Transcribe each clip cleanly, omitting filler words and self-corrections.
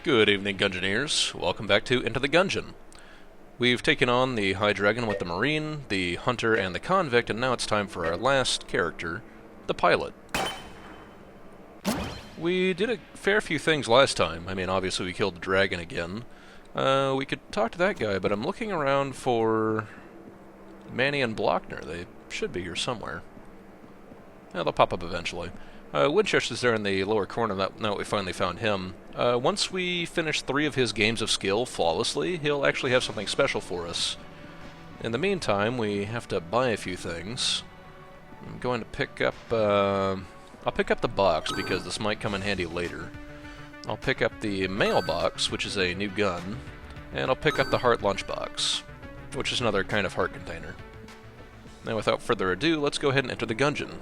Good evening, Gungeoneers. Welcome back to Into the Gungeon. We've taken on the High Dragon with the Marine, the Hunter, and the Convict, and now it's time for our last character, the Pilot. We did a fair few things last time. I mean, obviously we killed the dragon again. We could talk to that guy, but I'm looking around for Manny and Blockner. They should be here somewhere. Yeah, they'll pop up eventually. Winchester's there in the lower corner, now that we finally found him. Once we finish 3 of his games of skill flawlessly, he'll actually have something special for us. In the meantime, we have to buy a few things. I'm going to pick up, I'll pick up the box, because this might come in handy later. I'll pick up the mailbox, which is a new gun, and I'll pick up the heart lunchbox, which is another kind of heart container. Now, without further ado, let's go ahead and enter the Gungeon.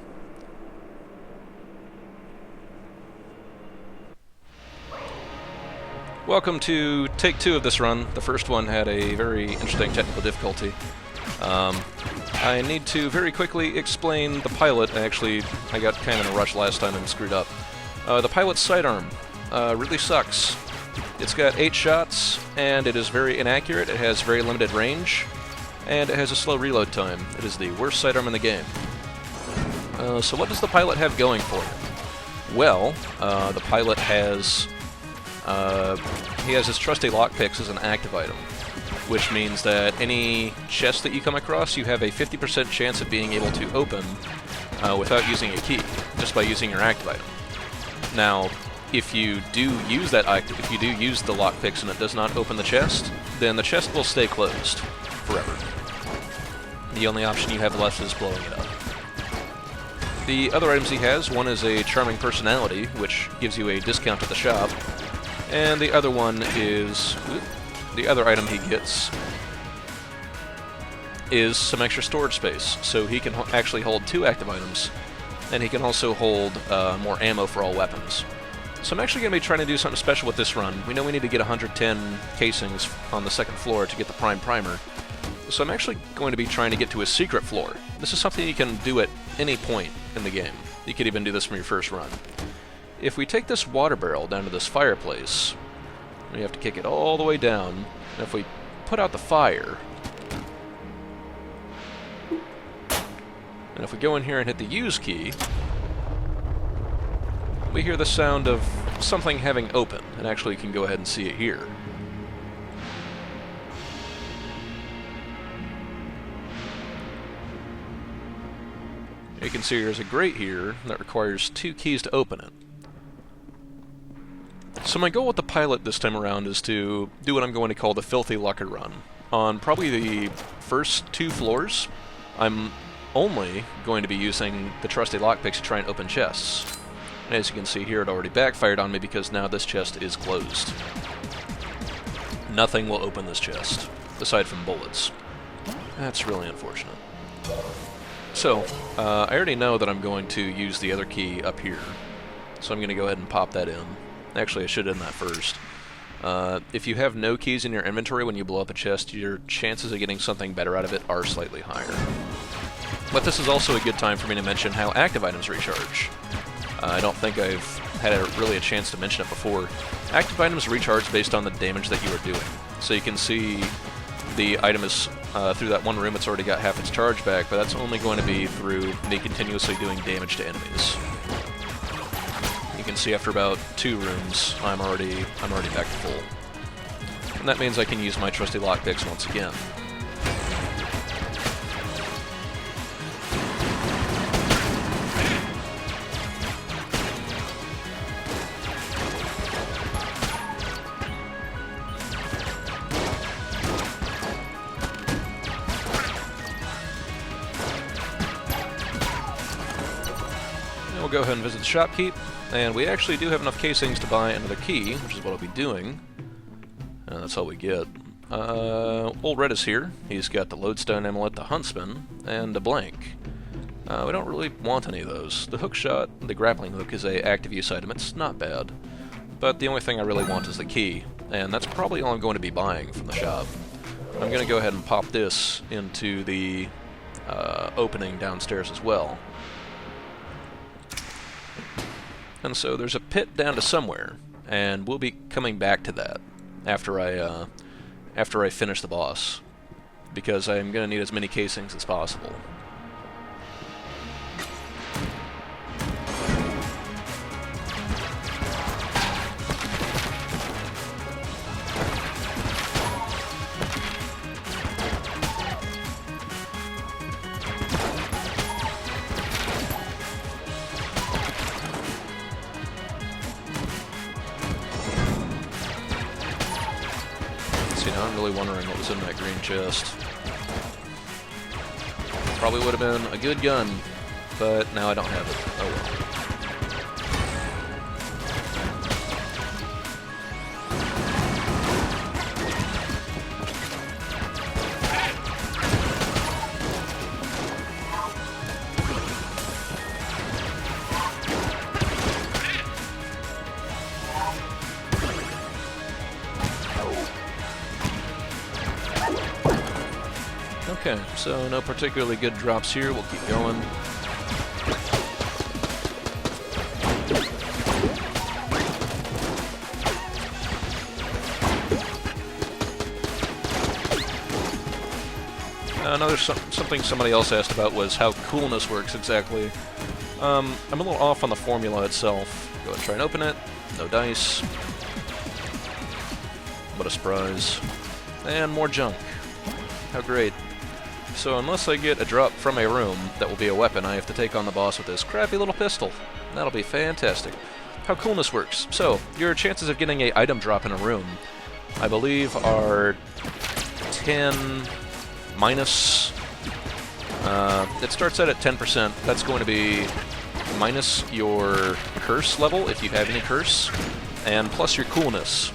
Welcome to take 2 of this run. The first one had a very interesting technical difficulty. I need to very quickly explain the pilot. Actually, I got kind of in a rush last time and screwed up. The pilot's sidearm really sucks. It's got 8 shots, and it is very inaccurate. It has very limited range, and it has a slow reload time. It is the worst sidearm in the game. So what does the pilot have going for it? Well, the pilot has... he has his trusty lockpicks as an active item, which means that any chest that you come across, you have a 50% chance of being able to open without using a key, just by using your active item. Now, if you do use the lockpicks and it does not open the chest, then the chest will stay closed forever. The only option you have left is blowing it up. The other items he has, one is a charming personality, which gives you a discount at the shop. And the other one is, the other item he gets is some extra storage space. So he can actually hold 2 active items, and he can also hold more ammo for all weapons. So I'm actually going to be trying to do something special with this run. We know we need to get 110 casings on the 2nd floor to get the prime primer. So I'm actually going to be trying to get to a secret floor. This is something you can do at any point in the game. You could even do this from your first run. If we take this water barrel down to this fireplace, we have to kick it all the way down, and if we put out the fire, and if we go in here and hit the use key, we hear the sound of something having opened, and actually you can go ahead and see it here. You can see there's a grate here that requires 2 keys to open it. So my goal with the pilot this time around is to do what I'm going to call the Filthy Locker Run. On probably the first 2 floors, I'm only going to be using the trusty lockpicks to try and open chests. And as you can see here, it already backfired on me because now this chest is closed. Nothing will open this chest, aside from bullets. That's really unfortunate. So, I already know that I'm going to use the other key up here, so I'm going to go ahead and pop that in. Actually, I should have done that first. If you have no keys in your inventory when you blow up a chest, your chances of getting something better out of it are slightly higher. But this is also a good time for me to mention how active items recharge. I don't think I've had really a chance to mention it before. Active items recharge based on the damage that you are doing. So you can see the item is through that one room, it's already got half its charge back, but that's only going to be through me continuously doing damage to enemies. You can see after about 2 rooms, I'm already back to full. And that means I can use my trusty lockpicks once again. We'll go ahead and visit the shopkeep. And we actually do have enough casings to buy another key, which is what I'll be doing. And that's all we get. Old Red is here. He's got the Lodestone Amulet, the Huntsman, and a blank. We don't really want any of those. The hookshot, the grappling hook, is a active use item. It's not bad. But the only thing I really want is the key, and that's probably all I'm going to be buying from the shop. I'm going to go ahead and pop this into the opening downstairs as well. And so there's a pit down to somewhere. and we'll be coming back to that after I finish the boss, because I'm going to need as many casings as possible. See, now I'm really wondering what was in that green chest. Probably would have been a good gun, but now I don't have it. Oh well. Okay, so no particularly good drops here. We'll keep going. Something somebody else asked about was how coolness works exactly. I'm a little off on the formula itself. Go ahead and try and open it. No dice. What a surprise. And more junk. How great. So unless I get a drop from a room that will be a weapon, I have to take on the boss with this crappy little pistol. That'll be fantastic. How coolness works. So, your chances of getting a item drop in a room, I believe, are 10 minus... it starts out at 10%. That's going to be minus your curse level, if you have any curse, and plus your coolness.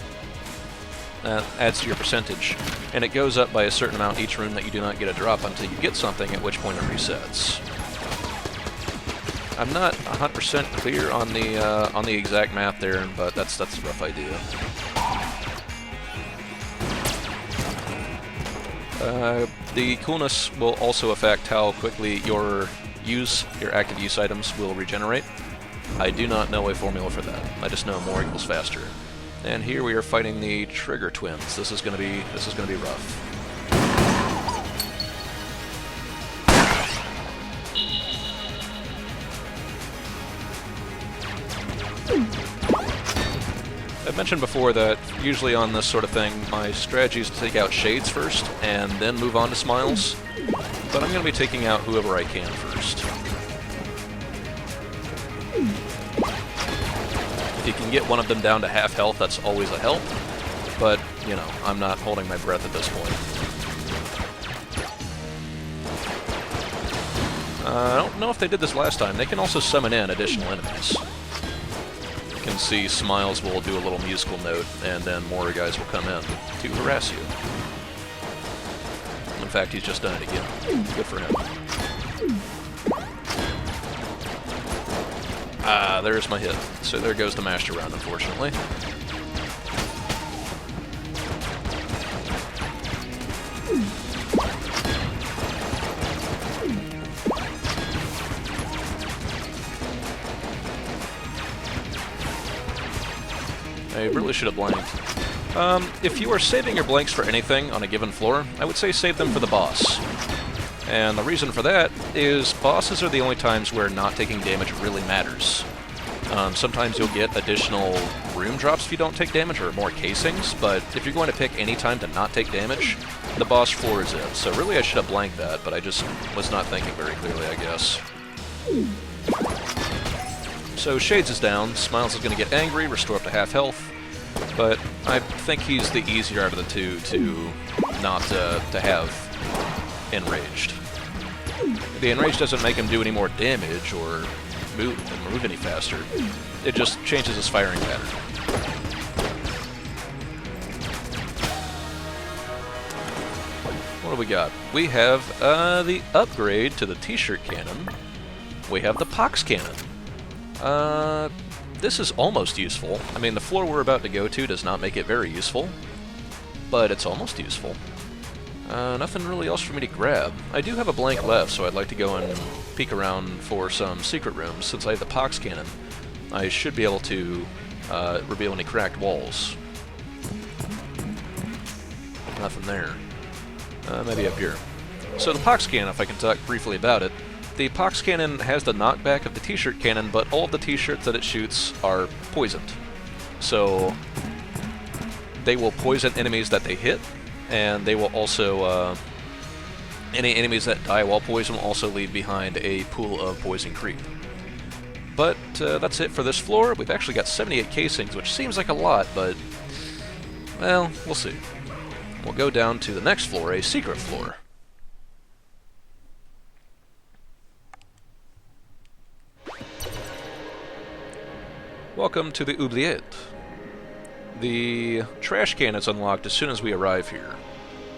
That adds to your percentage, and it goes up by a certain amount each room that you do not get a drop until you get something, at which point it resets. I'm not 100% clear on the exact math there, but that's a rough idea. The coolness will also affect how quickly your active use items will regenerate. I do not know a formula for that. I just know more equals faster. And here we are fighting the Trigger Twins. This is gonna be rough. I've mentioned before that usually on this sort of thing, my strategy is to take out Shades first and then move on to Smiles. But I'm gonna be taking out whoever I can first. If you can get one of them down to half health, that's always a help. But, you know, I'm not holding my breath at this point. I don't know if they did this last time. They can also summon in additional enemies. You can see Smiles will do a little musical note, and then more guys will come in to harass you. In fact, he's just done it again. Good for him. Ah, there's my hit. So there goes the master round, unfortunately. I really should have blanked. If you are saving your blanks for anything on a given floor, I would say save them for the boss. And the reason for that is bosses are the only times where not taking damage really matters. Sometimes you'll get additional room drops if you don't take damage, or more casings, but if you're going to pick any time to not take damage, the boss floor is it. So really I should have blanked that, but I just was not thinking very clearly, I guess. So Shades is down, Smiles is going to get angry, restore up to half health, but I think he's the easier out of the two to not to have enraged. The enraged doesn't make him do any more damage or move any faster. It just changes his firing pattern. What do we got? We have the upgrade to the T-shirt cannon. We have the Pox cannon. This is almost useful. I mean, the floor we're about to go to does not make it very useful, but it's almost useful. Nothing really else for me to grab. I do have a blank left, so I'd like to go and peek around for some secret rooms. Since I have the Pox cannon, I should be able to reveal any cracked walls. Nothing there. Maybe up here. So the Pox Cannon, if I can talk briefly about it. The Pox Cannon has the knockback of the T-shirt cannon, but all of the T-shirts that it shoots are poisoned. So they will poison enemies that they hit, and they will also, any enemies that die while poisoned will also leave behind a pool of poison creep. But that's it for this floor. We've actually got 78 casings, which seems like a lot, but, well, we'll see. We'll go down to the next floor, a secret floor. Welcome to the Oubliette. The trash can is unlocked as soon as we arrive here,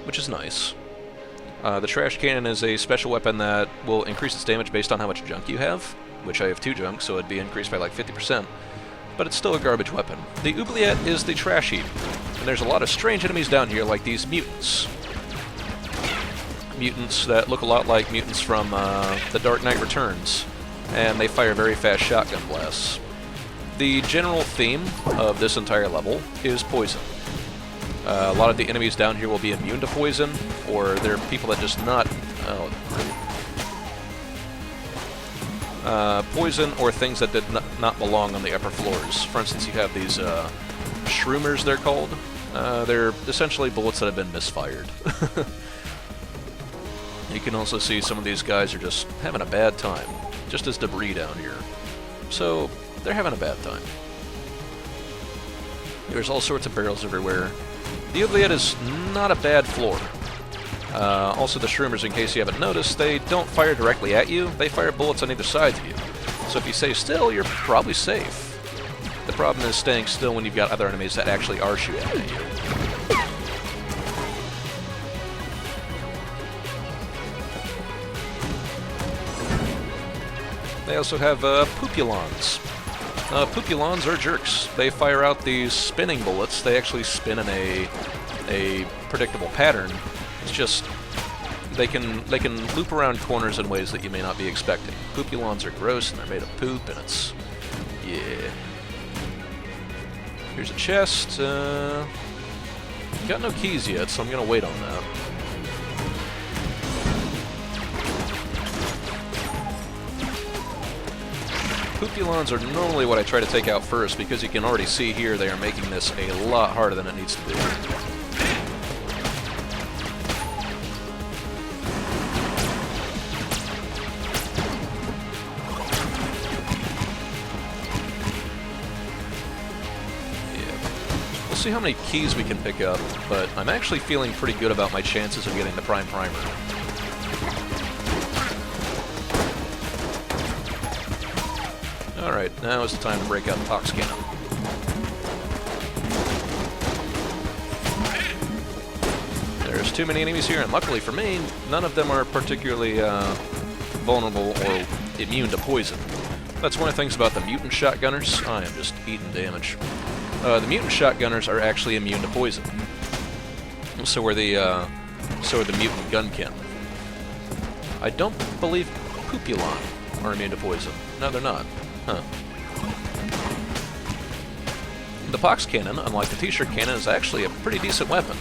which is nice. The trash cannon is a special weapon that will increase its damage based on how much junk you have, which I have 2 junk, so it'd be increased by like 50%, but it's still a garbage weapon. The Oubliette is the trash heap, and there's a lot of strange enemies down here like these mutants. Mutants that look a lot like mutants from The Dark Knight Returns, and they fire very fast shotgun blasts. The general theme of this entire level is poison. A lot of the enemies down here will be immune to poison, or they're people that just not... poison or things that did not belong on the upper floors. For instance, you have these shroomers, they're called. They're essentially bullets that have been misfired. You can also see some of these guys are just having a bad time, just as debris down here. So, they're having a bad time. There's all sorts of barrels everywhere. The Oubliette is not a bad floor. Also the shroomers, in case you haven't noticed, they don't fire directly at you, they fire bullets on either side of you. So if you stay still, you're probably safe. The problem is staying still when you've got other enemies that actually are shooting at you. They also have Pupulons. Pupulons are jerks. They fire out these spinning bullets. They actually spin in a predictable pattern. It's just they can loop around corners in ways that you may not be expecting. Pupulons are gross and they're made of poop, and it's yeah. Here's a chest. Got no keys yet, so I'm gonna wait on that. Pupulons are normally what I try to take out first, because you can already see here they are making this a lot harder than it needs to be. We'll see how many keys we can pick up, but I'm actually feeling pretty good about my chances of getting the Prime Primer. Alright, now is the time to break out the Pox Cannon. There's too many enemies here, and luckily for me, none of them are particularly vulnerable or immune to poison. That's one of the things about the mutant shotgunners. I am just eating damage. The mutant shotgunners are actually immune to poison. So are the mutant gunkin. I don't believe Pupulon are immune to poison. No, they're not. Huh. The Pox Cannon, unlike the T-shirt cannon, is actually a pretty decent weapon.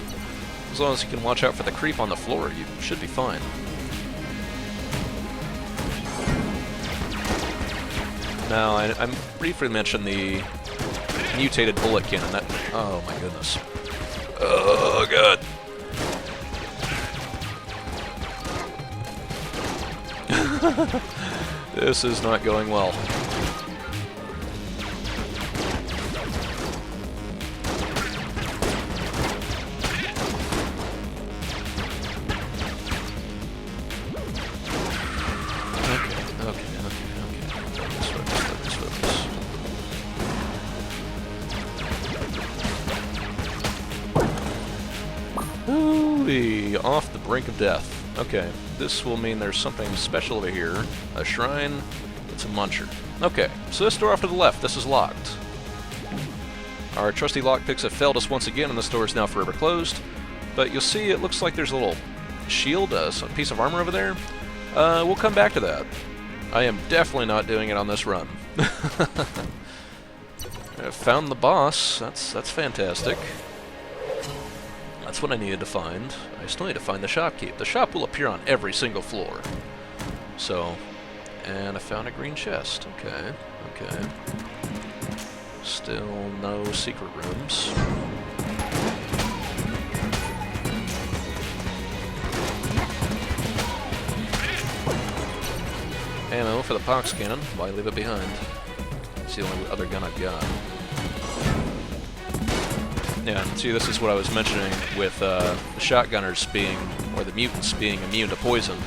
As long as you can watch out for the creep on the floor, you should be fine. Now, I briefly mentioned the mutated bullet cannon. That, oh my goodness. Oh god. This is not going well. Off the brink of death. Okay, this will mean there's something special over here. A shrine. It's a muncher. Okay, so this door off to the left, this is locked. Our trusty lockpicks have failed us once again, and this door is now forever closed. But you'll see it looks like there's a little shield, some piece of armor over there. We'll come back to that. I am definitely not doing it on this run. I found the boss. That's fantastic. That's what I needed to find. I still need to find the shopkeep. The shop will appear on every single floor. So, and I found a green chest. Okay, okay. Still no secret rooms. Ammo for the pox cannon. Why leave it behind? It's the only other gun I've got. Yeah, and see, this is what I was mentioning with the shotgunners being, or the mutants being immune to poison.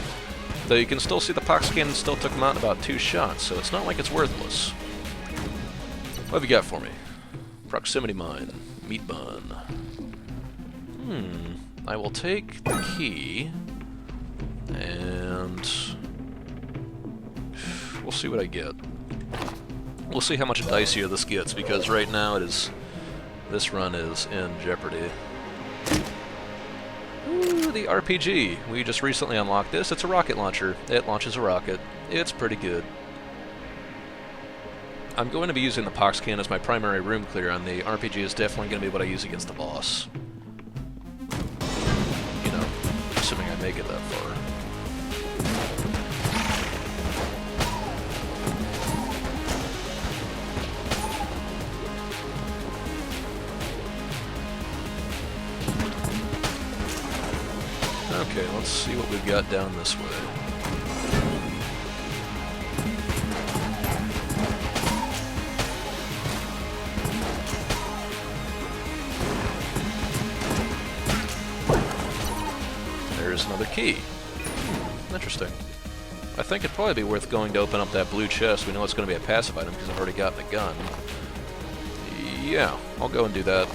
Though you can still see the pox cannon still took them out in about 2 shots, so it's not like it's worthless. What have you got for me? Proximity mine. Meat bun. I will take the key, and we'll see what I get. We'll see how much dicier this gets, because right now this run is in jeopardy. Ooh, the RPG. We just recently unlocked this. It's a rocket launcher. It launches a rocket. It's pretty good. I'm going to be using the pox can as my primary room clear, and the RPG is definitely going to be what I use against the boss. You know, assuming I make it that far. Okay, let's see what we've got down this way. There's another key. Interesting. I think it'd probably be worth going to open up that blue chest. We know it's going to be a passive item because I've already got the gun. Yeah, I'll go and do that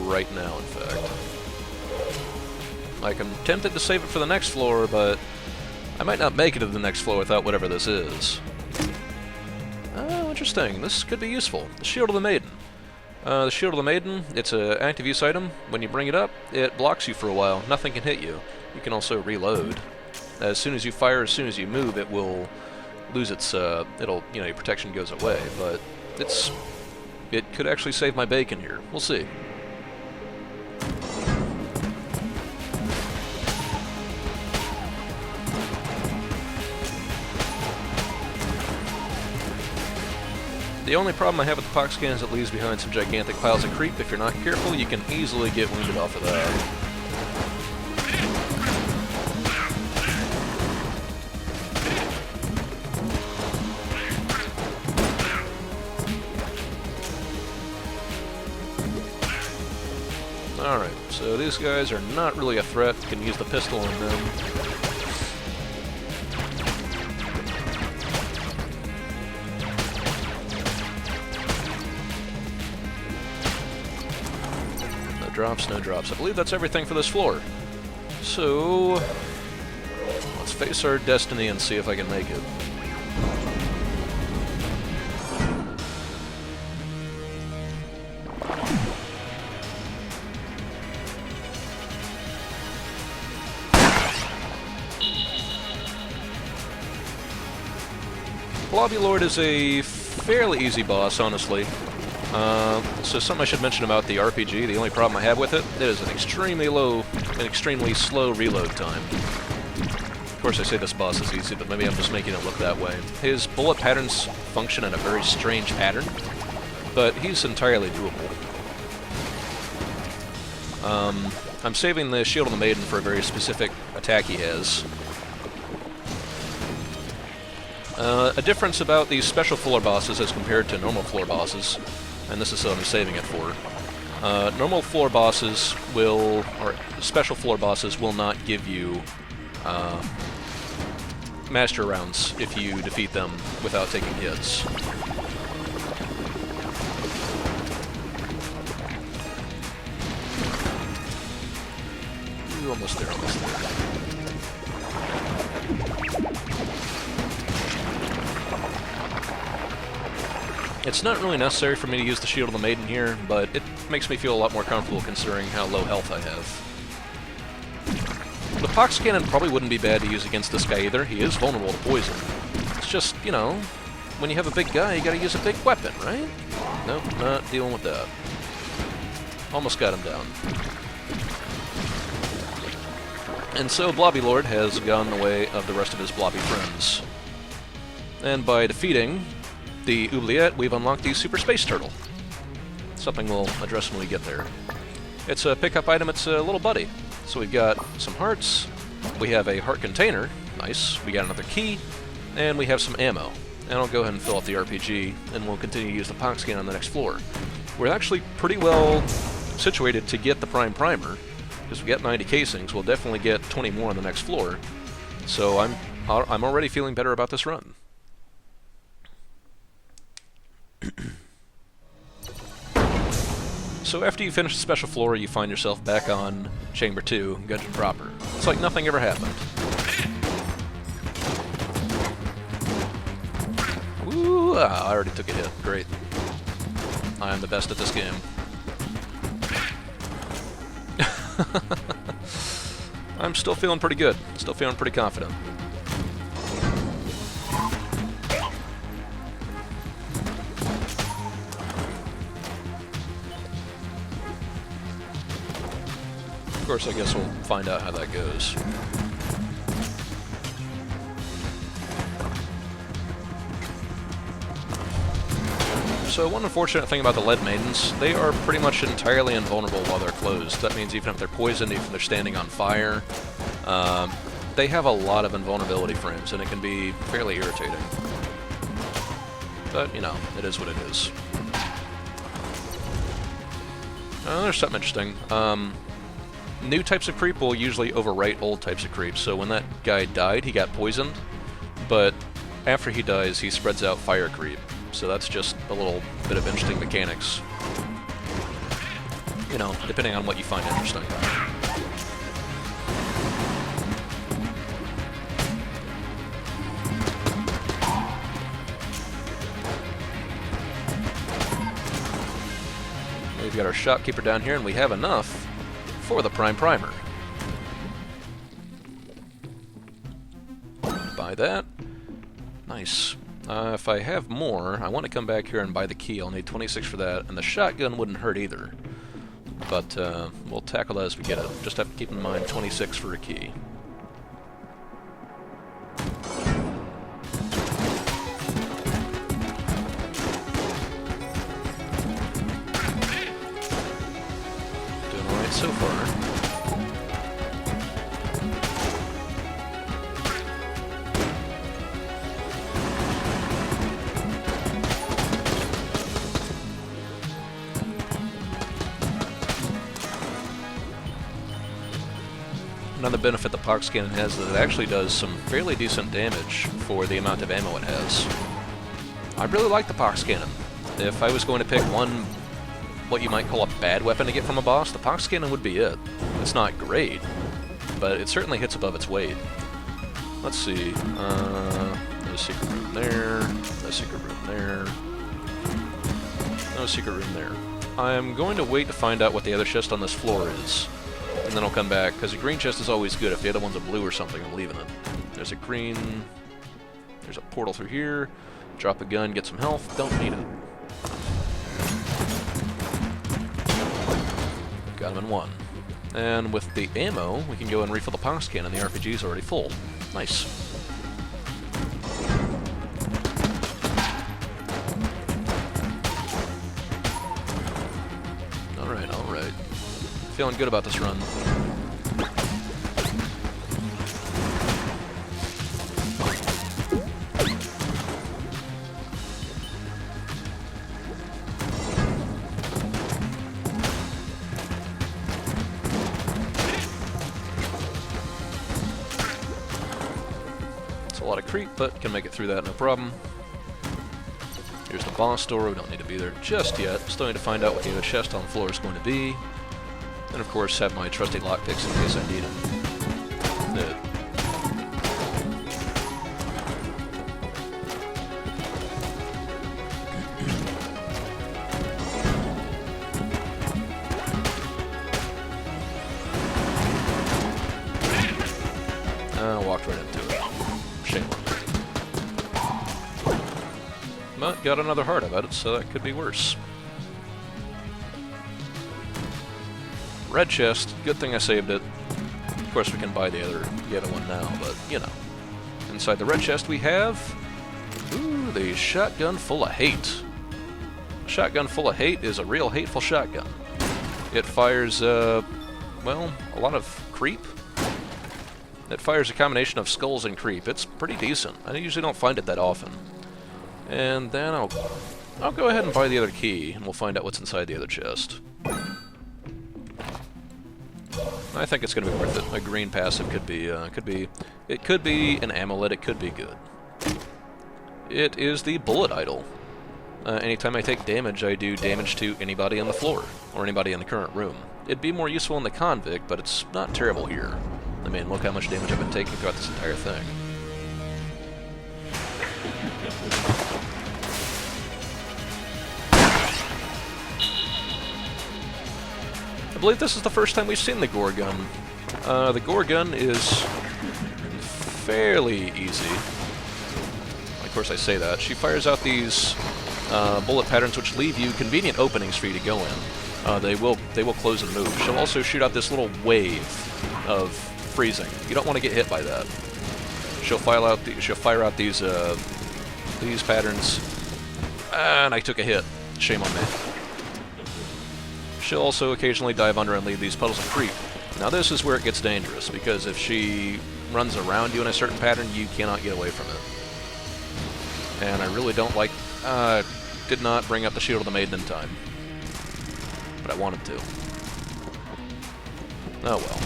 right now, in fact. Like, I'm tempted to save it for the next floor, but I might not make it to the next floor without whatever this is. Oh, interesting. This could be useful. The Shield of the Maiden. The Shield of the Maiden, it's an active use item. When you bring it up, it blocks you for a while. Nothing can hit you. You can also reload. As soon as you fire, as soon as you move, it will lose its, your protection goes away, but it could actually save my bacon here. We'll see. The only problem I have with the pox can is it leaves behind some gigantic piles of creep. If you're not careful, you can easily get wounded off of that. Alright, so these guys are not really a threat. You can use the pistol on them. No drops. I believe that's everything for this floor. So, let's face our destiny and see if I can make it. Blobby Lord is a fairly easy boss, honestly. So something I should mention about the RPG, the only problem I have with it is an extremely slow reload time. Of course I say this boss is easy, but maybe I'm just making it look that way. His bullet patterns function in a very strange pattern, but he's entirely doable. I'm saving the Shield of the Maiden for a very specific attack he has. A difference about these special floor bosses as compared to normal floor bosses, and this is what I'm saving it for. Normal floor bosses or special floor bosses will not give you master rounds if you defeat them without taking hits. Ooh, almost there, almost there. It's not really necessary for me to use the Shield of the Maiden here, but it makes me feel a lot more comfortable considering how low health I have. The Pox Cannon probably wouldn't be bad to use against this guy either. He is vulnerable to poison. It's just, you know, when you have a big guy, you gotta use a big weapon, right? Nope, not dealing with that. Almost got him down. And so Blobby Lord has gone the way of the rest of his blobby friends. And by defeating the Oubliette, we've unlocked the Super Space Turtle. Something we'll address when we get there. It's a pickup item, it's a little buddy. So we've got some hearts, we have a heart container, nice, we got another key, and we have some ammo. And I'll go ahead and fill out the RPG, and we'll continue to use the pox scan on the next floor. We're actually pretty well situated to get the Prime Primer, because we got 90 casings, we'll definitely get 20 more on the next floor. So I'm already feeling better about this run. So after you finish the special floor, you find yourself back on Chamber 2, Gungeon proper. It's like nothing ever happened. Ooh, I already took a hit. Great. I am the best at this game. I'm still feeling pretty good. Still feeling pretty confident. Of course, I guess we'll find out how that goes. So one unfortunate thing about the Lead Maidens, they are pretty much entirely invulnerable while they're closed. That means even if they're poisoned, even if they're standing on fire, they have a lot of invulnerability frames, and it can be fairly irritating. But, you know, it is what it is. There's something interesting. New types of creep will usually overwrite old types of creep, so when that guy died, he got poisoned, but after he dies, he spreads out fire creep. So that's just a little bit of interesting mechanics. You know, depending on what you find interesting. We've got our shopkeeper down here, and we have enough for the Prime Primer. Buy that. Nice. If I have more, I want to come back here and buy the key. I'll need 26 for that, and the shotgun wouldn't hurt either. But we'll tackle that as we get it. Just have to keep in mind 26 for a key. Doing alright so far. Another benefit the pox cannon has is that it actually does some fairly decent damage for the amount of ammo it has. I really like the pox cannon. If I was going to pick one, what you might call a bad weapon to get from a boss, the pox cannon would be it. It's not great, but it certainly hits above its weight. Let's see. No secret room there. No secret room there. No secret room there. I'm going to wait to find out what the other chest on this floor is. And then I'll come back, because a green chest is always good. If the other one's a blue or something, I'm leaving it. There's a green... There's a portal through here. Drop a gun, get some health. Don't need it. Got him in one. And with the ammo, we can go and refill the pox cannon. The RPG is already full. Nice. Alright, alright. Feeling good about this run. It's a lot of creep, but can make it through that no problem. Here's the boss door. We don't need to be there just yet. Still need to find out what the other chest on the floor is going to be. And of course, have my trusty lockpicks in case I need them. I walked right into it. Shame on me. But got another heart about it, so that could be worse. Red chest. Good thing I saved it. Of course, we can buy the other one now, but, you know. Inside the red chest we have... Ooh, the shotgun full of hate. Shotgun full of hate is a real hateful shotgun. It fires, well, a lot of creep. It fires a combination of skulls and creep. It's pretty decent. I usually don't find it that often. And then I'll go ahead and buy the other key, and we'll find out what's inside the other chest. I think it's going to be worth it. A green passive could be an amulet. It could be good. It is the bullet idol. Anytime I take damage, I do damage to anybody on the floor, or anybody in the current room. It'd be more useful in the convict, but it's not terrible here. I mean, look how much damage I've been taking throughout this entire thing. I believe this is the first time we've seen the Gorgon. The Gorgon is fairly easy. Of course I say that. She fires out these bullet patterns which leave you convenient openings for you to go in. They will close and move. She'll also shoot out this little wave of freezing. You don't want to get hit by that. She'll fire out these patterns. And I took a hit. Shame on me. She'll also occasionally dive under and leave these puddles of creep. Now this is where it gets dangerous, because if she runs around you in a certain pattern, you cannot get away from it. And I really don't like... did not bring up the Shield of the Maiden in time. But I wanted to. Oh well.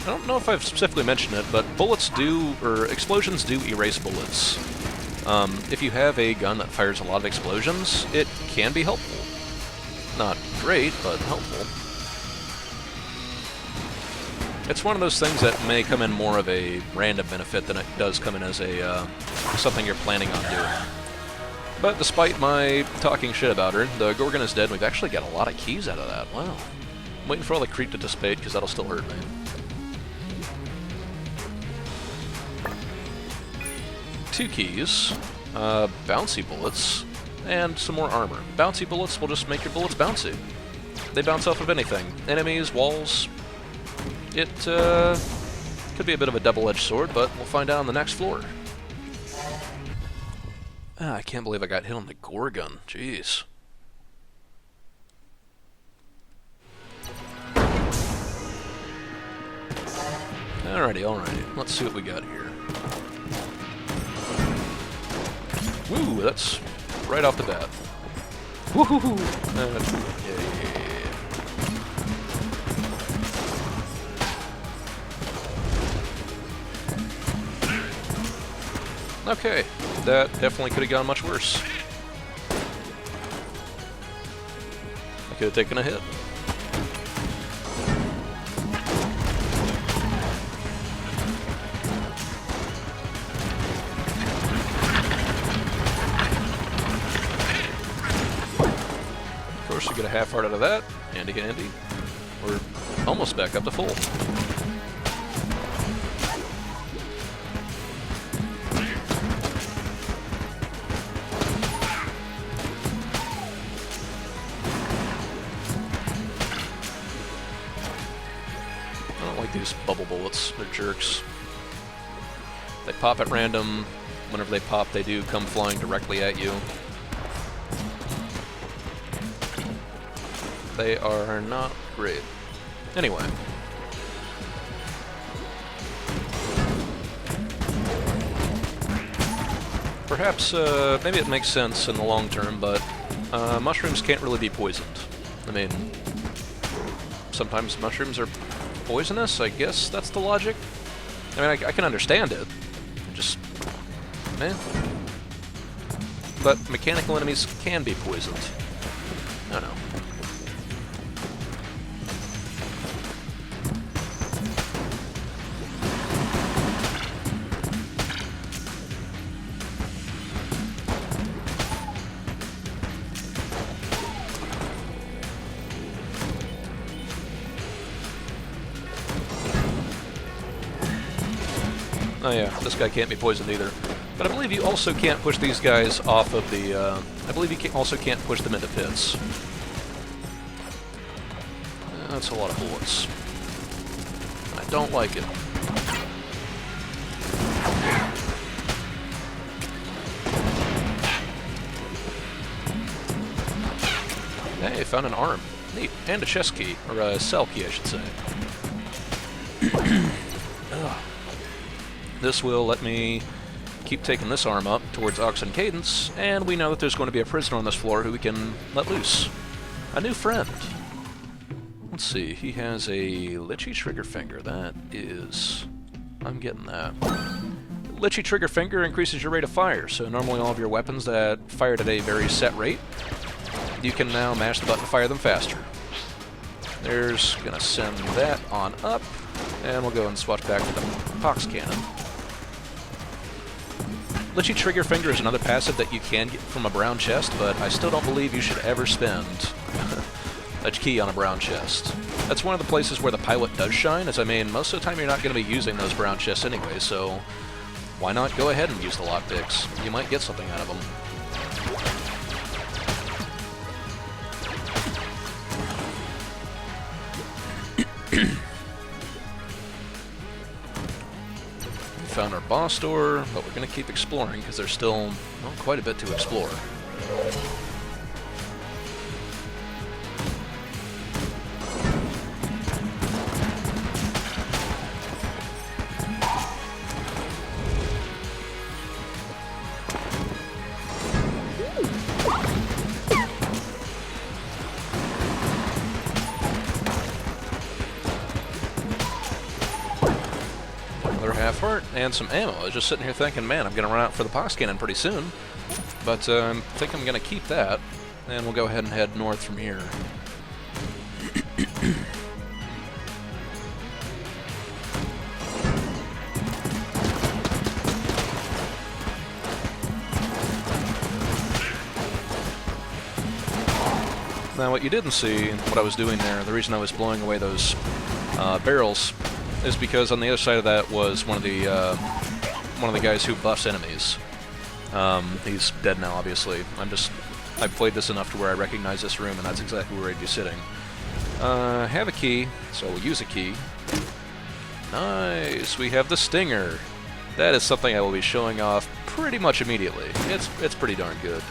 I don't know if I've specifically mentioned it, but explosions do erase bullets. If you have a gun that fires a lot of explosions, it can be helpful. Not great, but helpful. It's one of those things that may come in more of a random benefit than it does come in as a something you're planning on doing. But despite my talking shit about her, the Gorgon is dead, and we've actually got a lot of keys out of that. Wow. I'm waiting for all the creep to dissipate, because that'll still hurt me. Two keys, bouncy bullets, and some more armor. Bouncy bullets will just make your bullets bouncy. They bounce off of anything. Enemies, walls. It could be a bit of a double-edged sword, but we'll find out on the next floor. I can't believe I got hit on the Gorgon. Jeez. Alrighty. Let's see what we got here. Woo, that's right off the bat. Woohoo! Okay, that definitely could have gone much worse. I could have taken a hit. Get a half heart out of that. Handy handy. We're almost back up to full. I don't like these bubble bullets. They're jerks. They pop at random. Whenever they pop, they do come flying directly at you. They are not great. Anyway. Perhaps, maybe it makes sense in the long term, but mushrooms can't really be poisoned. I mean, sometimes mushrooms are poisonous, I guess that's the logic. I mean, I can understand it. Just, man. But mechanical enemies can be poisoned. I don't know. Oh yeah, this guy can't be poisoned either. But I believe you also can't push these guys off of the... I believe you also can't push them into pits. That's a lot of bullets. I don't like it. Hey, found an arm. Neat. And a chest key. Or a cell key, I should say. This will let me keep taking this arm up towards Ox and Cadence, and we know that there's going to be a prisoner on this floor who we can let loose. A new friend. Let's see, he has a Lichy Trigger Finger. That is... I'm getting that. Lichy Trigger Finger increases your rate of fire, so normally all of your weapons that fired at a very set rate, you can now mash the button to fire them faster. There's gonna send that on up, and we'll go and swatch back to the Pox Cannon. Lichy Trigger Finger is another passive that you can get from a brown chest, but I still don't believe you should ever spend a key on a brown chest. That's one of the places where the pilot does shine, as I mean, most of the time you're not going to be using those brown chests anyway, so why not go ahead and use the lockpicks? You might get something out of them. We found our boss door, but we're going to keep exploring because there's still, well, quite a bit to explore. Half heart and some ammo. I was just sitting here thinking, man, I'm going to run out for the Pox Cannon pretty soon. But I think I'm going to keep that, and we'll go ahead and head north from here. Now, what you didn't see, what I was doing there, the reason I was blowing away those barrels is because on the other side of that was one of the guys who buffs enemies. He's dead now, obviously. I've played this enough to where I recognize this room, and that's exactly where he'd be sitting. Have a key, so we'll use a key. Nice, we have the Stinger. That is something I will be showing off pretty much immediately. It's pretty darn good.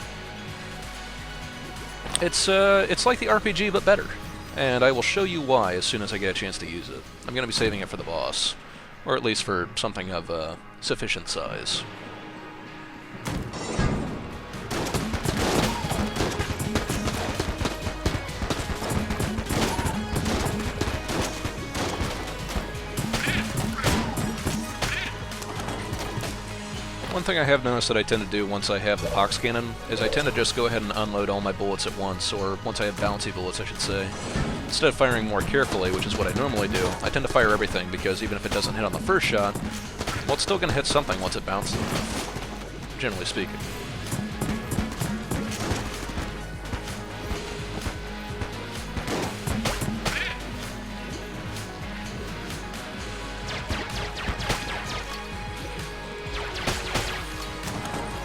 It's like the RPG, but better. And I will show you why as soon as I get a chance to use it. I'm going to be saving it for the boss, or at least for something of sufficient size. One thing I have noticed that I tend to do once I have the Pox Cannon is I tend to just go ahead and unload all my bullets at once, or once I have bouncy bullets, I should say. Instead of firing more carefully, which is what I normally do, I tend to fire everything, because even if it doesn't hit on the first shot, well, it's still going to hit something once it bounces, generally speaking.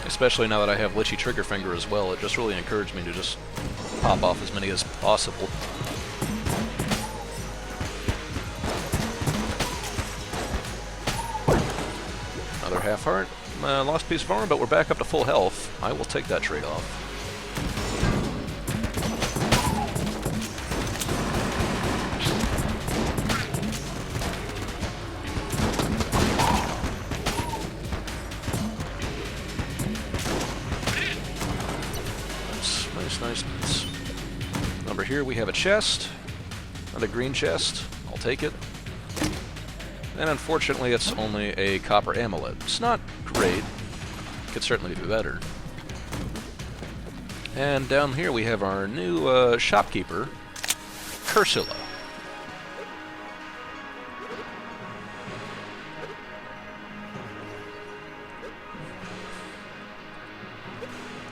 Especially now that I have Lichy Trigger Finger as well, it just really encouraged me to just pop off as many as possible. Another half heart. Lost a piece of armor, but we're back up to full health. I will take that trade-off. Nice. Over here we have a chest, another green chest. I'll take it. And unfortunately, it's only a copper amulet. It's not great. Could certainly be better. And down here we have our new shopkeeper, Cursula.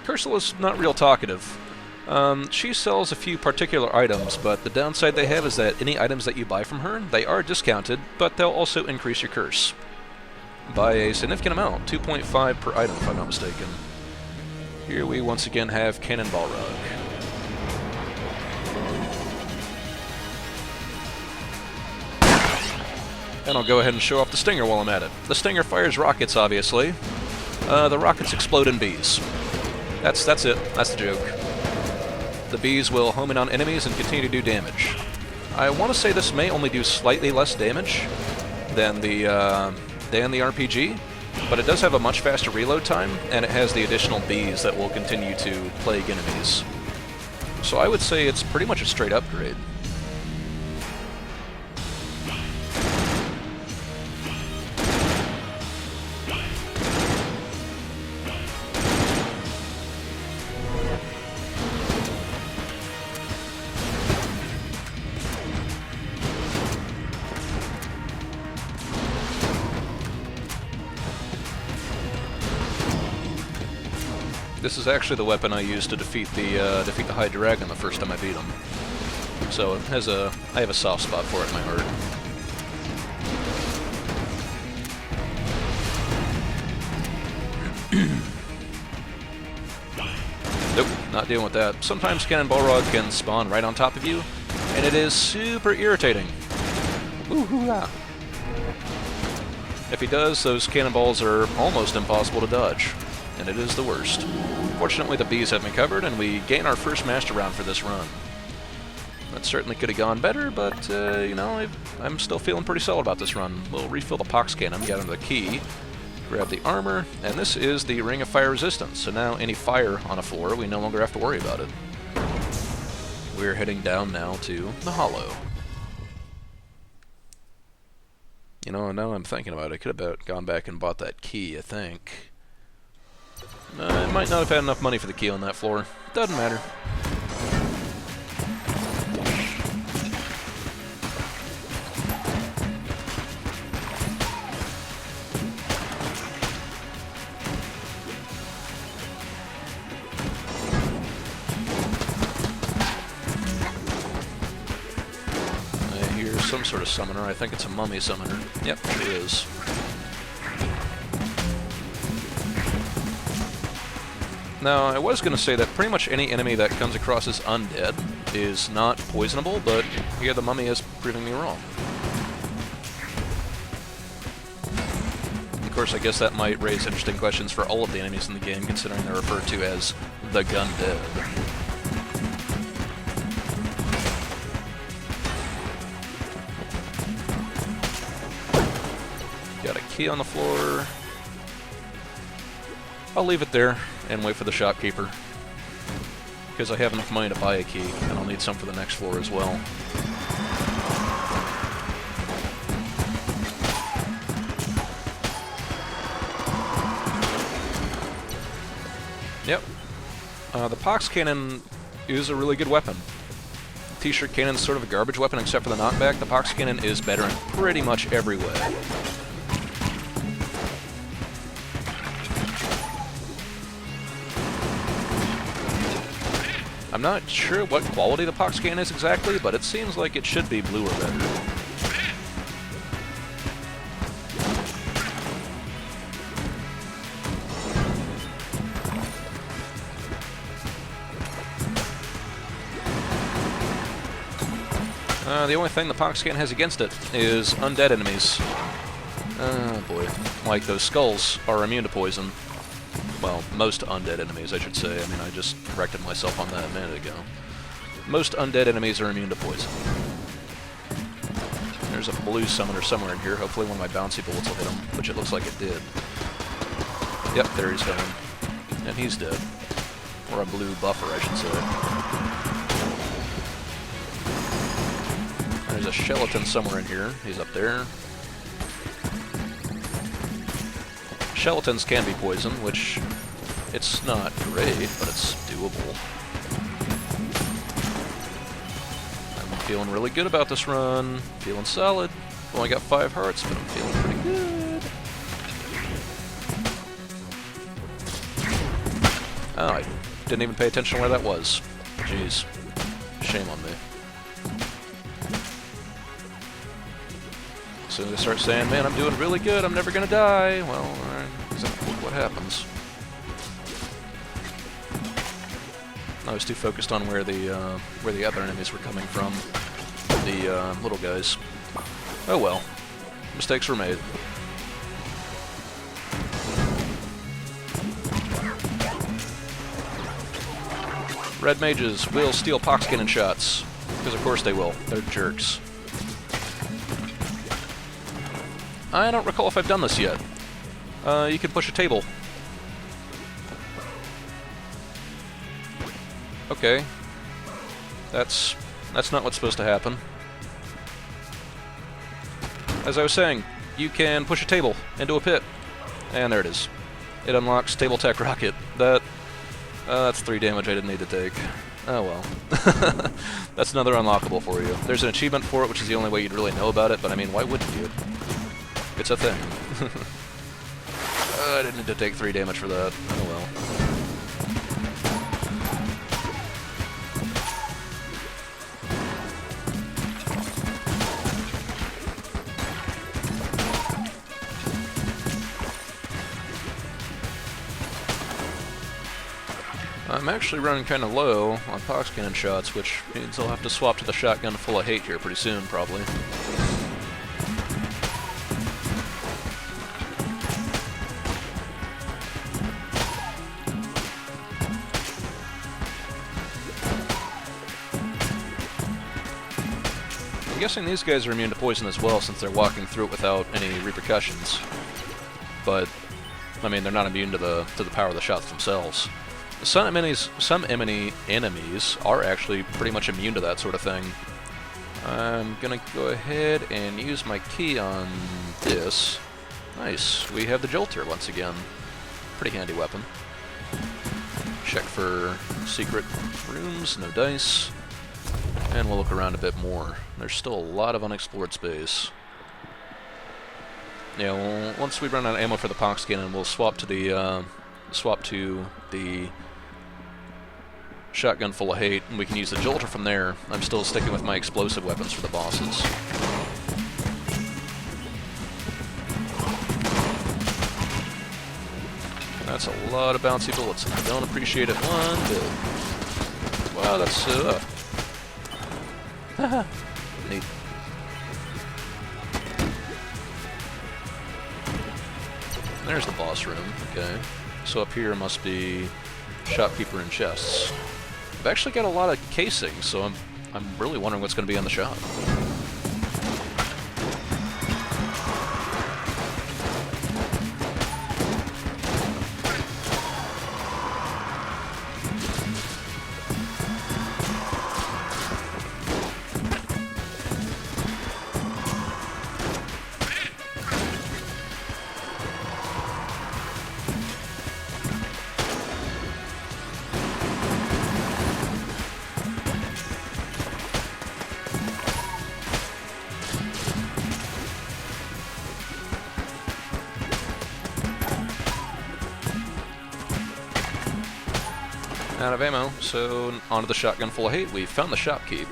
Cursula's not real talkative. She sells a few particular items, but the downside they have is that any items that you buy from her, they are discounted, but they'll also increase your curse. by a significant amount, 2.5 per item if I'm not mistaken. Here we once again have Cannonball Rug. And I'll go ahead and show off the Stinger while I'm at it. The Stinger fires rockets, obviously. The rockets explode in bees. That's it. That's the joke. The bees will home in on enemies and continue to do damage. I want to say this may only do slightly less damage than the RPG, but it does have a much faster reload time, and it has the additional bees that will continue to plague enemies. So I would say it's pretty much a straight upgrade. This is actually the weapon I used to defeat the High Dragon the first time I beat him. So I have a soft spot for it in my heart. Nope, not dealing with that. Sometimes Cannonball Rug can spawn right on top of you, and it is super irritating. Woohoo-ah. If he does, those cannonballs are almost impossible to dodge, and it is the worst. Fortunately, the bees have me covered, and we gain our first master round for this run. That certainly could have gone better, but, you know, I'm still feeling pretty solid about this run. We'll refill the Pox Cannon, get into the key, grab the armor, and this is the Ring of Fire Resistance, so now any fire on a floor, we no longer have to worry about it. We're heading down now to the Hollow. You know, now I'm thinking about it, I could have gone back and bought that key, I think. I might not have had enough money for the key on that floor. Doesn't matter. I hear some sort of summoner. I think it's a mummy summoner. Yep, it is. Now, I was going to say that pretty much any enemy that comes across as undead is not poisonable, but here the mummy is proving me wrong. Of course, I guess that might raise interesting questions for all of the enemies in the game, considering they're referred to as the Gundead. Got a key on the floor. I'll leave it there and wait for the shopkeeper, because I have enough money to buy a key, and I'll need some for the next floor as well. Yep. The Pox Cannon is a really good weapon. T-shirt Cannon's sort of a garbage weapon except for the knockback. The Pox Cannon is better in pretty much every way. I'm not sure what quality the Pox Cannon is exactly, but it seems like it should be blue or better. The only thing the Pox Cannon has against it is undead enemies. Oh boy. Like, those skulls are immune to poison. Well, most undead enemies, I should say. I mean, I just corrected myself on that a minute ago. Most undead enemies are immune to poison. There's a blue summoner somewhere in here. Hopefully one of my bouncy bullets will hit him, which it looks like it did. Yep, there he's going. And he's dead. Or a blue buffer, I should say. There's a skeleton somewhere in here. He's up there. Skeletons can be poison, which it's not great, but it's doable. I'm feeling really good about this run. Feeling solid. Only got 5 hearts, but I'm feeling pretty good. Oh, I didn't even pay attention to where that was. Jeez. Shame on me. So they start saying, man, I'm doing really good, I'm never gonna die. Well, alright, what happens? I was too focused on where the other enemies were coming from. The little guys. Oh well. Mistakes were made. Red mages will steal pox cannon shots. Because of course they will. They're jerks. I don't recall if I've done this yet. You can push a table. Okay. That's not what's supposed to happen. As I was saying, you can push a table into a pit. And there it is. It unlocks Table Tech Rocket. That's 3 damage I didn't need to take. Oh well. That's another unlockable for you. There's an achievement for it, which is the only way you'd really know about it, but I mean, why wouldn't you? It's a thing. I didn't need to take 3 damage for that. Oh well. I'm actually running kind of low on pox cannon shots, which means I'll have to swap to the shotgun full of hate here pretty soon, probably. I'm guessing these guys are immune to poison as well, since they're walking through it without any repercussions. But, I mean, they're not immune to the power of the shots themselves. Some enemies are actually pretty much immune to that sort of thing. I'm gonna go ahead and use my key on this. Nice, we have the Jolter once again. Pretty handy weapon. Check for secret rooms, no dice. And we'll look around a bit more. There's still a lot of unexplored space. Yeah, well, once we run out of ammo for the pox cannon, we'll swap to the shotgun full of hate, and we can use the Jolter from there. I'm still sticking with my explosive weapons for the bosses. That's a lot of bouncy bullets, and I don't appreciate it one bit. Wow, that's neat. There's the boss room. Okay, so up here must be shopkeeper and chests. I've actually got a lot of casings, so I'm really wondering what's going to be in the shop. Out of ammo, so onto the shotgun full of hate. We found the shopkeep.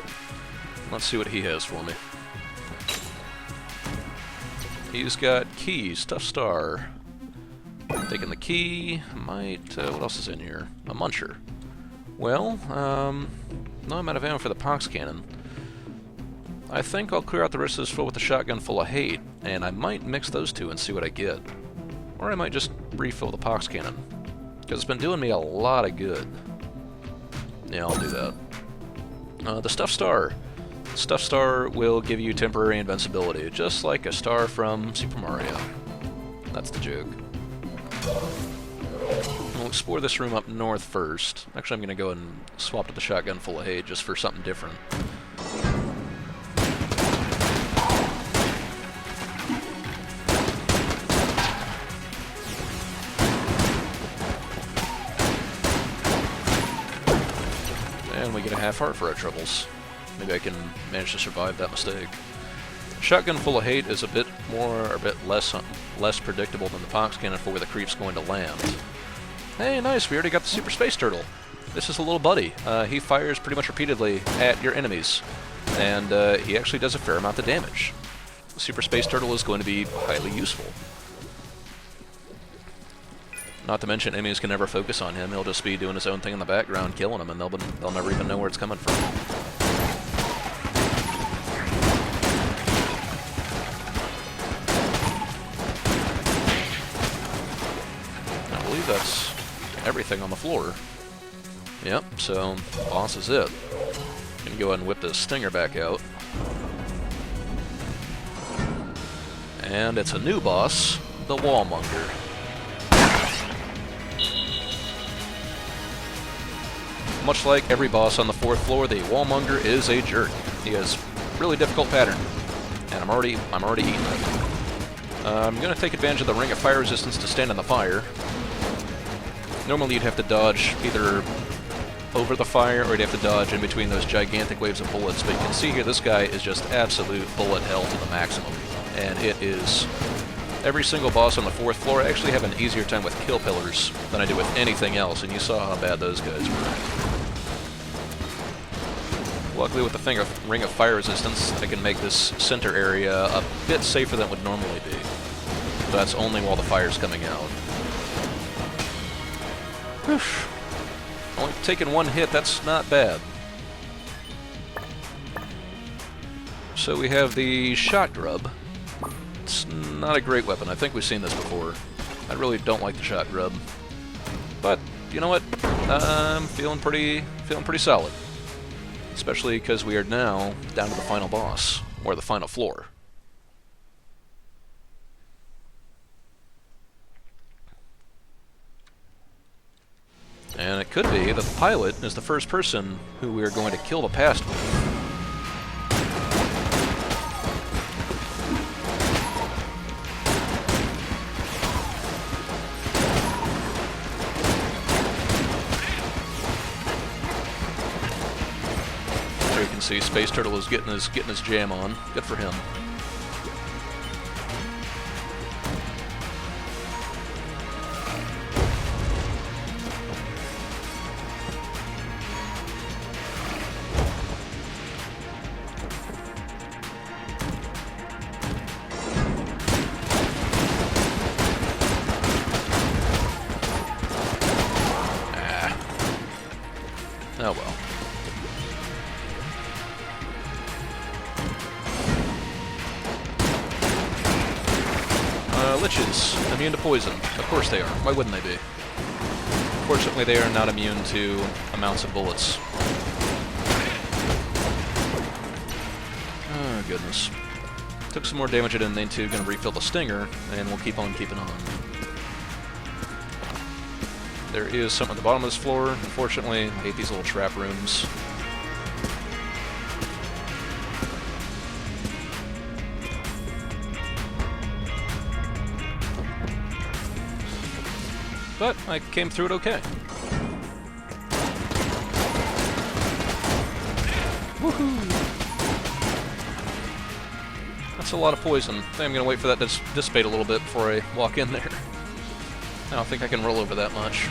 Let's see what he has for me. He's got keys, tough star. Taking the key, might, what else is in here? A muncher. Well, no, I'm out of ammo for the pox cannon. I think I'll clear out the rest of this full with the shotgun full of hate, and I might mix those two and see what I get. Or I might just refill the pox cannon, because it's been doing me a lot of good. Yeah, I'll do that. The Stuffed Star. Stuffed Star will give you temporary invincibility, just like a star from Super Mario. That's the joke. We'll explore this room up north first. Actually, I'm going to go and swap to the shotgun full of hate just for something different. And we get a half heart for our troubles. Maybe I can manage to survive that mistake. Shotgun full of hate is a bit less predictable than the pox cannon for where the creep's going to land. Hey, nice! We already got the Super Space Turtle. This is a little buddy. He fires pretty much repeatedly at your enemies, and he actually does a fair amount of damage. Super Space Turtle is going to be highly useful. Not to mention, enemies can never focus on him. He'll just be doing his own thing in the background, killing them, and they'll never even know where it's coming from. I believe that's everything on the floor. Yep, so boss is it. Gonna go ahead and whip this stinger back out. And it's a new boss, the Wallmonger. Much like every boss on the 4th floor, the Wallmonger is a jerk. He has really difficult pattern, and I'm already eating it. I'm gonna take advantage of the Ring of Fire Resistance to stand in the fire. Normally you'd have to dodge either over the fire, or you'd have to dodge in between those gigantic waves of bullets, but you can see here this guy is just absolute bullet hell to the maximum. And it is... every single boss on the 4th floor, I actually have an easier time with kill pillars than I do with anything else, and you saw how bad those guys were. Luckily with the Ring of Fire Resistance, I can make this center area a bit safer than it would normally be. But that's only while the fire's coming out. Whew. Only taking one hit, that's not bad. So we have the Shot Grub. It's not a great weapon. I think we've seen this before. I really don't like the Shot Grub. But, you know what? I'm feeling pretty solid. Especially because we are now down to the final boss, or the final floor. And it could be that the pilot is the first person who we are going to kill the past with. So you can see Space Turtle is getting his jam on. Good for him. Oh well. Liches, immune to poison. Of course they are. Why wouldn't they be? Fortunately, they are not immune to amounts of bullets. Oh, goodness. Took some more damage I didn't need to. Gonna refill the stinger, and we'll keep on keeping on. There is something at the bottom of this floor. Unfortunately, I hate these little trap rooms. But I came through it okay. Woohoo! That's a lot of poison. I think I'm going to wait for that to dissipate a little bit before I walk in there. I don't think I can roll over that much.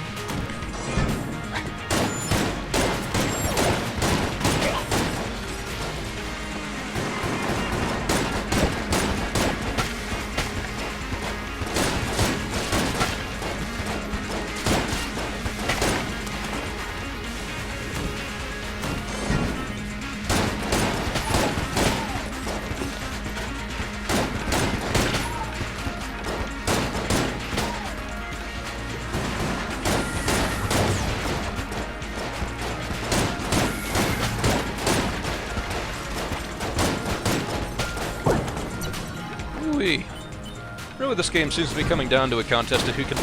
Really, this game seems to be coming down to a contest of who can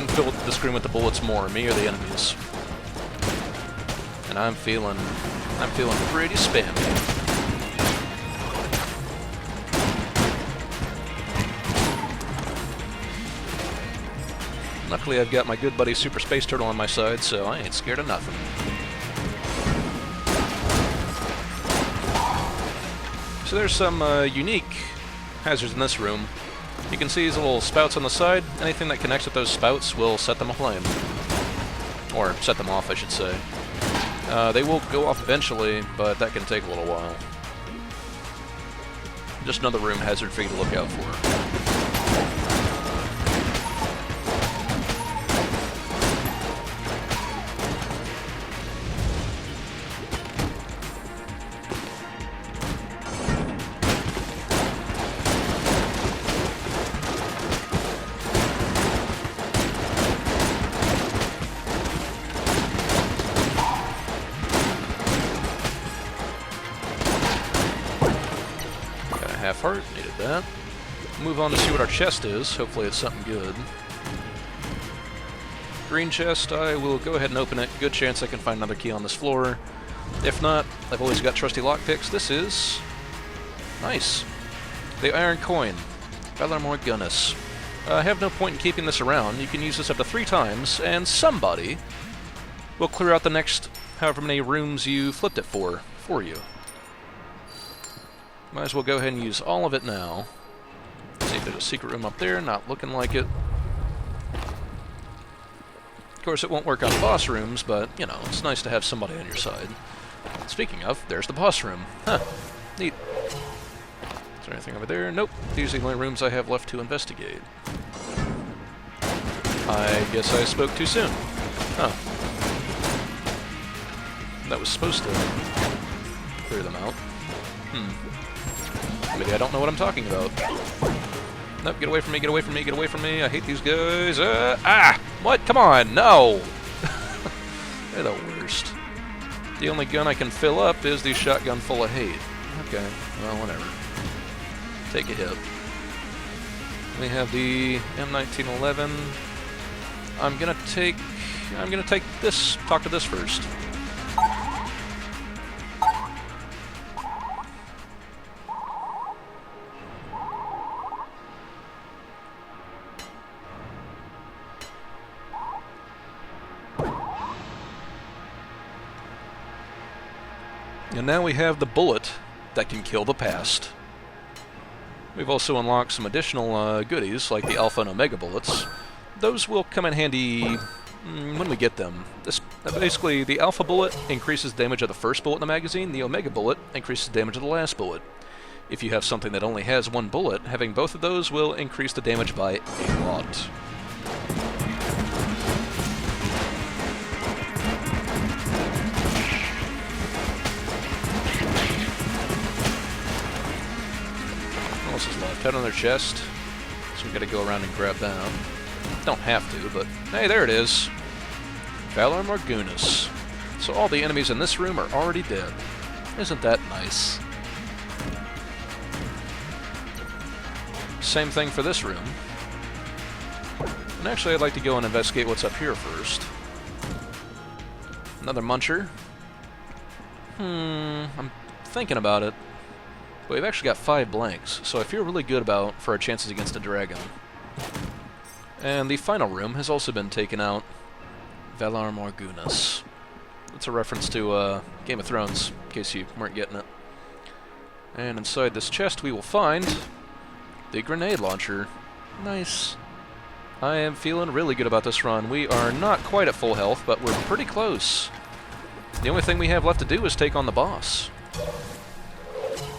fill the screen with the bullets more, me or the enemies. And I'm feeling pretty spammy. Luckily, I've got my good buddy Super Space Turtle on my side, so I ain't scared of nothing. So there's some unique hazards in this room. You can see these little spouts on the side. Anything that connects with those spouts will set them aflame. Or set them off, I should say. They will go off eventually, but that can take a little while. Just another room hazard for you to look out for. Half heart, needed that. Move on to see what our chest is. Hopefully it's something good. Green chest, I will go ahead and open it. Good chance I can find another key on this floor. If not, I've always got trusty lockpicks. This is... nice. The iron coin. Valormorgunus. I have no point in keeping this around. You can use this up to 3 times, and somebody will clear out the next however many rooms you flipped it for you. Might as well go ahead and use all of it now. See if there's a secret room up there, not looking like it. Of course, it won't work on boss rooms, but, you know, it's nice to have somebody on your side. Speaking of, there's the boss room. Huh, neat. Is there anything over there? Nope. These are the only rooms I have left to investigate. I guess I spoke too soon. Huh. That was supposed to clear them out. Maybe I don't know what I'm talking about. Nope, get away from me, get away from me, get away from me. I hate these guys. What? Come on, no! They're the worst. The only gun I can fill up is the shotgun full of hate. Okay, well, whatever. Take a hit. We have the M1911. I'm gonna take this, talk to this first. And now we have the bullet that can kill the past. We've also unlocked some additional goodies, like the Alpha and Omega bullets. Those will come in handy when we get them. Basically, the Alpha bullet increases damage of the first bullet in the magazine, the Omega bullet increases damage of the last bullet. If you have something that only has one bullet, having both of those will increase the damage by a lot. Head on their chest, so we gotta go around and grab that. Don't have to, but hey, there it is. Valormorgunus. So all the enemies in this room are already dead. Isn't that nice? Same thing for this room. And actually, I'd like to go and investigate what's up here first. Another muncher. I'm thinking about it. But we've actually got 5 blanks, so I feel really good for our chances against a dragon. And the final room has also been taken out. Valormorgunus. It's a reference to Game of Thrones, in case you weren't getting it. And inside this chest we will find the grenade launcher. Nice. I am feeling really good about this run. We are not quite at full health, but we're pretty close. The only thing we have left to do is take on the boss.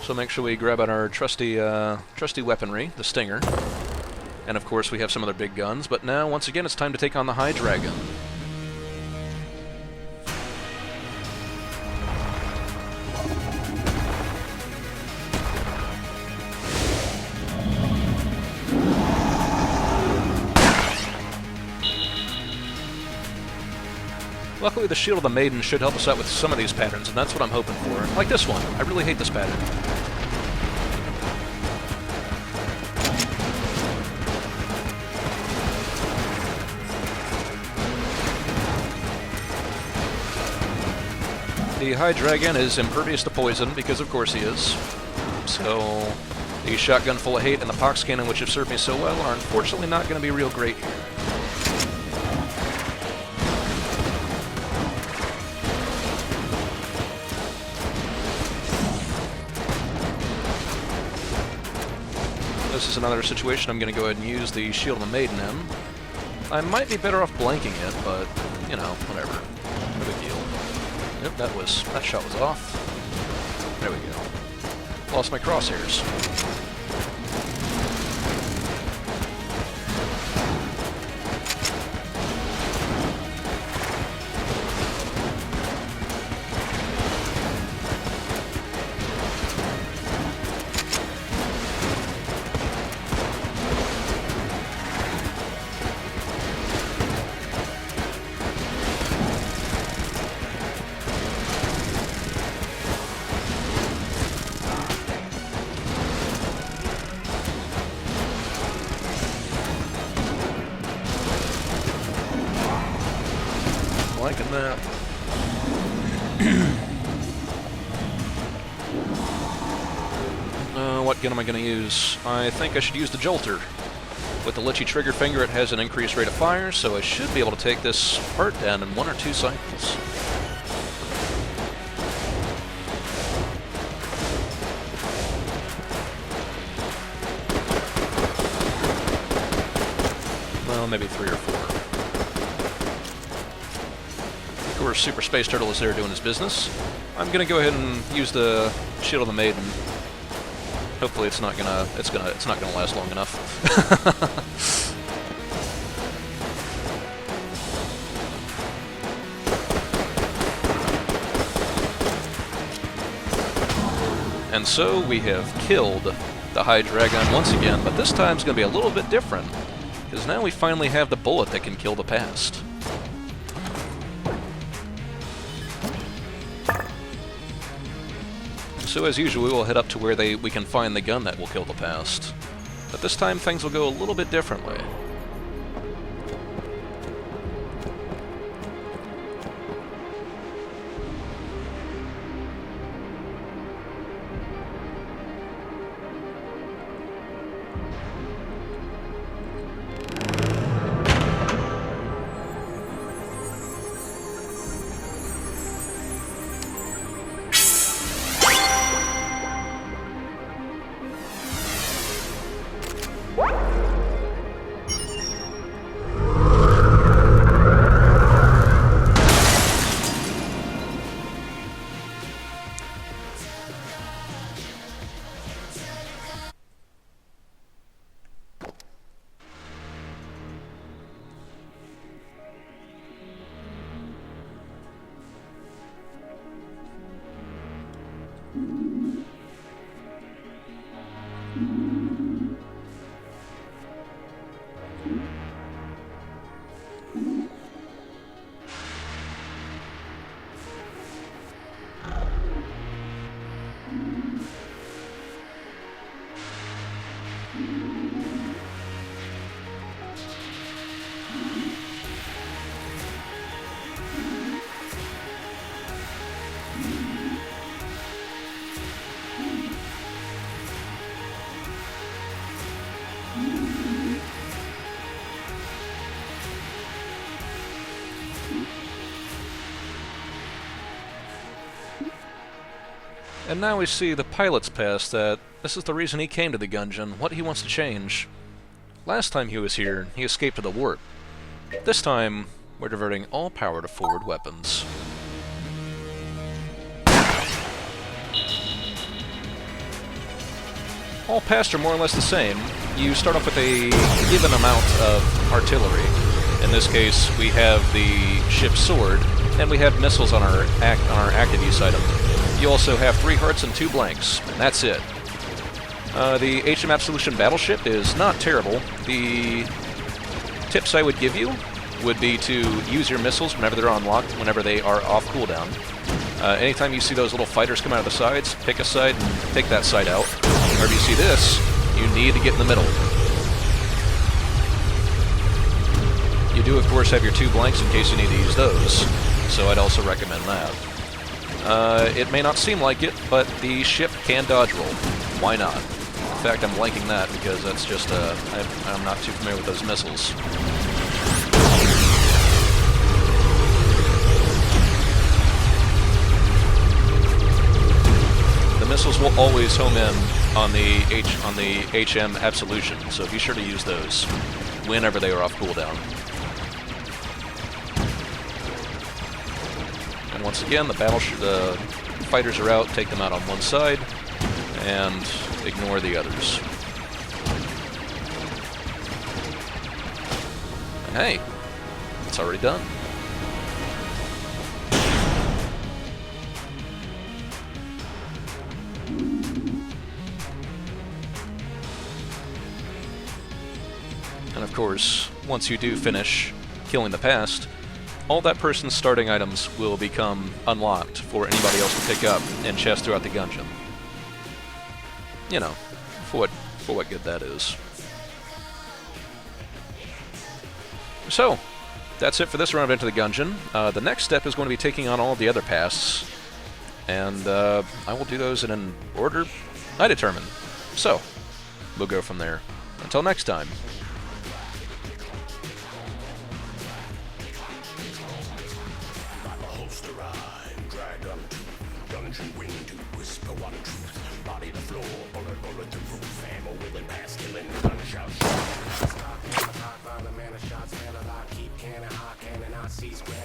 So make sure we grab out our trusty weaponry, the Stinger. And of course we have some other big guns, but now once again it's time to take on the High Dragon. Luckily the Shield of the Maiden should help us out with some of these patterns, and that's what I'm hoping for. Like this one. I really hate this pattern. The High Dragon is impervious to poison, because of course he is. So the Shotgun Full of Hate and the Pox Cannon, which have served me so well, are unfortunately not going to be real great here. This is another situation I'm going to go ahead and use the Shield of the Maiden in. I might be better off blanking it, but, you know, whatever. No big deal. Yep, that shot was off. There we go. Lost my crosshairs. Liking that. What gun am I going to use? I think I should use the Jolter. With the Litchy trigger finger, it has an increased rate of fire, so I should be able to take this part down in 1 or 2 cycles. Well, maybe 3 or 4. Of course, Super Space Turtle is there doing his business. I'm gonna go ahead and use the Shield of the Maiden. Hopefully, it's not gonna last long enough. And so we have killed the High Dragon once again, but this time's gonna be a little bit different, because now we finally have the bullet that can kill the past. So as usual, we will head up to where we can find the gun that will kill the past. But this time things will go a little bit differently. And now we see the pilot's pass that this is the reason he came to the Gungeon, what he wants to change. Last time he was here, he escaped to the warp. This time, we're diverting all power to forward weapons. All paths are more or less the same. You start off with a given amount of artillery. In this case, we have the ship's sword, and we have missiles on our active use item. You also have 3 hearts and 2 blanks, and that's it. The HM Absolution battleship is not terrible. The tips I would give you would be to use your missiles whenever they're unlocked, whenever they are off cooldown. Anytime you see those little fighters come out of the sides, pick a side and take that side out. Whenever you see this, you need to get in the middle. You do, of course, have your 2 blanks in case you need to use those, so I'd also recommend that. It may not seem like it, but the ship can dodge roll. Why not? In fact, I'm blanking that because that's just, I'm not too familiar with those missiles. The missiles will always home in on the HM Absolution, so be sure to use those whenever they are off cooldown. And once again, the fighters are out, take them out on one side, and ignore the others. And hey, it's already done. And of course, once you do finish killing the past, all that person's starting items will become unlocked for anybody else to pick up in chests throughout the Gungeon. You know, for what good that is. So, that's it for this run of Into the Gungeon. The next step is going to be taking on all the other pasts, and I will do those in an order I determine. So, we'll go from there. Until next time. Gungeon wing to whisper one truth. Body the floor, bullet the roof. Ammo wheeling past, killing gunshot. Stop, find the man of shots, man alive. Keep cannon, hot cannon, I see square.